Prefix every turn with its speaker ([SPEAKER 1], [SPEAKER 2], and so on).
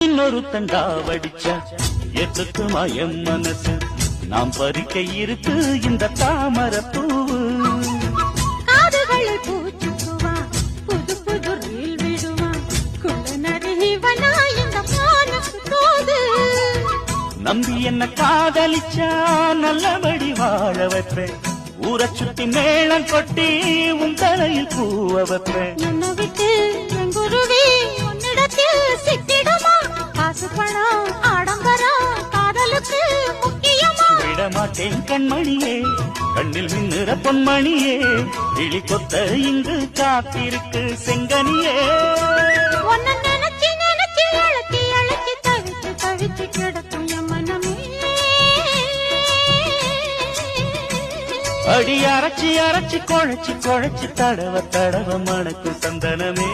[SPEAKER 1] இன்னொரு தண்டா வடிச்சா எத்துக்குமா என் மனசு நாம் பறிக்க இருக்கு இந்த தாமரை பூவு
[SPEAKER 2] காதுகளை பூச்சுக்குவா புது புது ரீல் விடுவா குள்ள நரிவனா இந்த மானசு தோது
[SPEAKER 1] நம்பி என்ன காதலிச்சா நல்லபடி வாழ வைப்பேன் ஊரை சுத்தி மேளம் கொட்டி உன் தலையில் பூவ வைப்பேன்
[SPEAKER 2] என்னை விட்டு என் குருவி உன்னிடத்தில் சிக்கிடுமா காசு பணம் ஆடம்பரம் காதலுக்கு முக்கியமா
[SPEAKER 1] விடமாட்டேன் கண்மணியே கண்ணில் மின்னுற பொன்மணியே இழி கொத்த இங்கு காத்திருக்கு செங்கனியே
[SPEAKER 2] உன்னை நினைச்சு நினைச்சு அழைச்சி அழைச்சி தவிச்சு தவிச்சு கிடக்கும் என் மனமே
[SPEAKER 1] அடி அரைச்சி அரைச்சி குழைச்சி குழைச்சி தடவ தடவ மணக்கு சந்தனமே